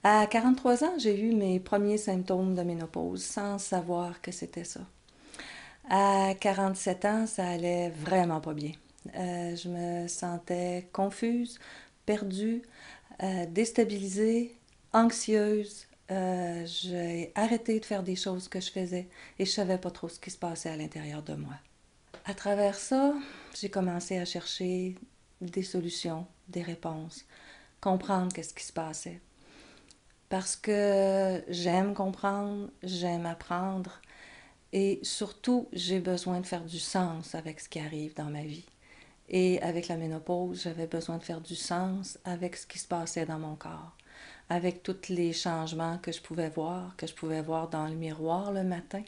À 43 ans, j'ai eu mes premiers symptômes de ménopause sans savoir que c'était ça. À 47 ans, ça allait vraiment pas bien. Je me sentais confuse, perdue, déstabilisée, anxieuse. J'ai arrêté de faire des choses que je faisais et je savais pas trop ce qui se passait à l'intérieur de moi. À travers ça, j'ai commencé à chercher des solutions, des réponses, comprendre qu'est-ce qui se passait. Parce que j'aime comprendre, j'aime apprendre et surtout, j'ai besoin de faire du sens avec ce qui arrive dans ma vie. Et avec la ménopause, j'avais besoin de faire du sens avec ce qui se passait dans mon corps, avec tous les changements que je pouvais voir dans le miroir le matin,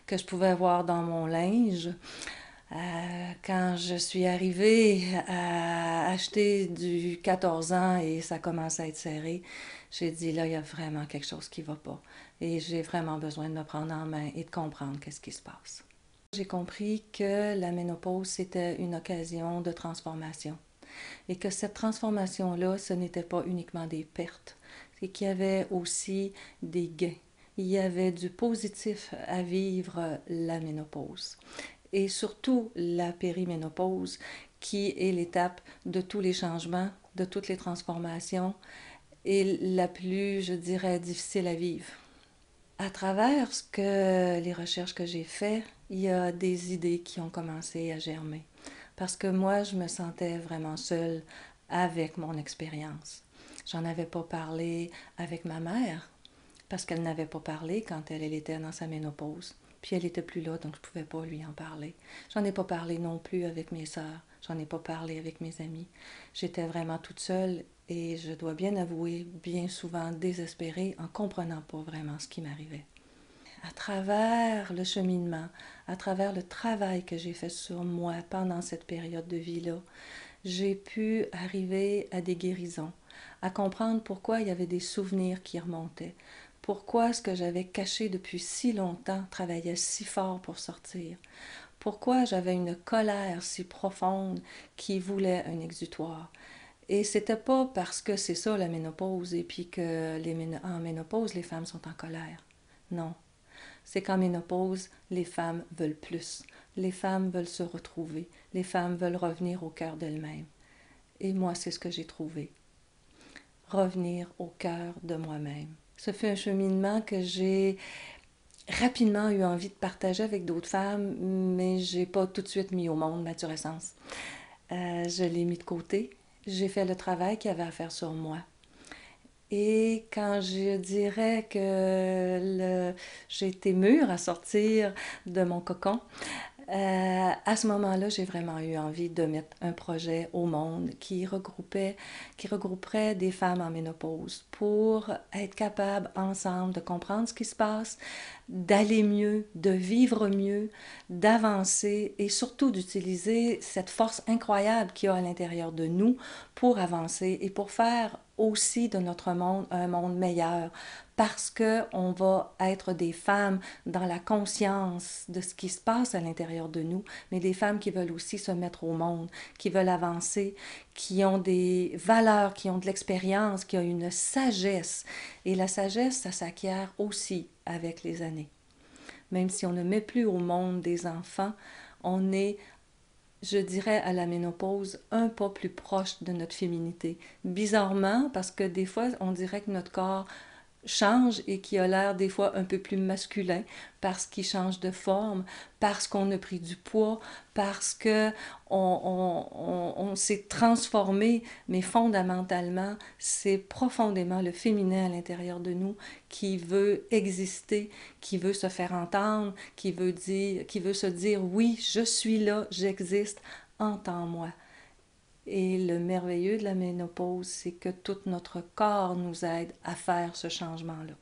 que je pouvais voir dans mon linge. Quand je suis arrivée à acheter du 14 ans et ça commence à être serré, j'ai dit là, il y a vraiment quelque chose qui ne va pas. Et j'ai vraiment besoin de me prendre en main et de comprendre qu'est-ce qui se passe. J'ai compris que la ménopause, c'était une occasion de transformation. Et que cette transformation-là, ce n'était pas uniquement des pertes, c'est qu'il y avait aussi des gains. Il y avait du positif à vivre la ménopause. Et surtout la périménopause, qui est l'étape de tous les changements, de toutes les transformations, et la plus, je dirais, difficile à vivre. À travers les recherches que j'ai faites, il y a des idées qui ont commencé à germer. Parce que moi, je me sentais vraiment seule avec mon expérience. J'en avais pas parlé avec ma mère, parce qu'elle n'avait pas parlé quand elle était dans sa ménopause. Puis elle était plus là, donc je ne pouvais pas lui en parler. J'en ai pas parlé non plus avec mes sœurs. J'en ai pas parlé avec mes amis. J'étais vraiment toute seule et je dois bien avouer, bien souvent désespérée en comprenant pas vraiment ce qui m'arrivait. À travers le cheminement, à travers le travail que j'ai fait sur moi pendant cette période de vie-là, j'ai pu arriver à des guérisons, à comprendre pourquoi il y avait des souvenirs qui remontaient, pourquoi ce que j'avais caché depuis si longtemps travaillait si fort pour sortir, pourquoi j'avais une colère si profonde qui voulait un exutoire. Et c'était pas parce que c'est ça la ménopause et puis que en ménopause les femmes sont en colère. Non, c'est qu'en ménopause, les femmes veulent plus. Les femmes veulent se retrouver. Les femmes veulent revenir au cœur d'elles-mêmes. Et moi, c'est ce que j'ai trouvé. Revenir au cœur de moi-même. Ce fut un cheminement que j'ai rapidement eu envie de partager avec d'autres femmes, mais j'ai pas tout de suite mis au monde Mathurescence. Je l'ai mis de côté. J'ai fait le travail qu'il y avait à faire sur moi. Et quand je dirais que j'ai été mûre à sortir de mon cocon, à ce moment-là, j'ai vraiment eu envie de mettre un projet au monde qui regrouperait des femmes en ménopause pour être capables ensemble de comprendre ce qui se passe, d'aller mieux, de vivre mieux, d'avancer et surtout d'utiliser cette force incroyable qu'il y a à l'intérieur de nous pour avancer et pour faire aussi de notre monde un monde meilleur parce qu'on va être des femmes dans la conscience de ce qui se passe à l'intérieur de nous, mais des femmes qui veulent aussi se mettre au monde, qui veulent avancer, qui ont des valeurs, qui ont de l'expérience, qui ont une sagesse. Et la sagesse, ça s'acquiert aussi avec les années. Même si on ne met plus au monde des enfants, on est, je dirais, à la ménopause, un pas plus proche de notre féminité. Bizarrement, parce que des fois, on dirait que notre corps change et qui a l'air des fois un peu plus masculin parce qu'il change de forme, parce qu'on a pris du poids, parce que on s'est transformé, mais fondamentalement, c'est profondément le féminin à l'intérieur de nous qui veut exister, qui veut se faire entendre, qui veut se dire oui, je suis là, j'existe, entends-moi. Et le merveilleux de la ménopause, c'est que tout notre corps nous aide à faire ce changement-là.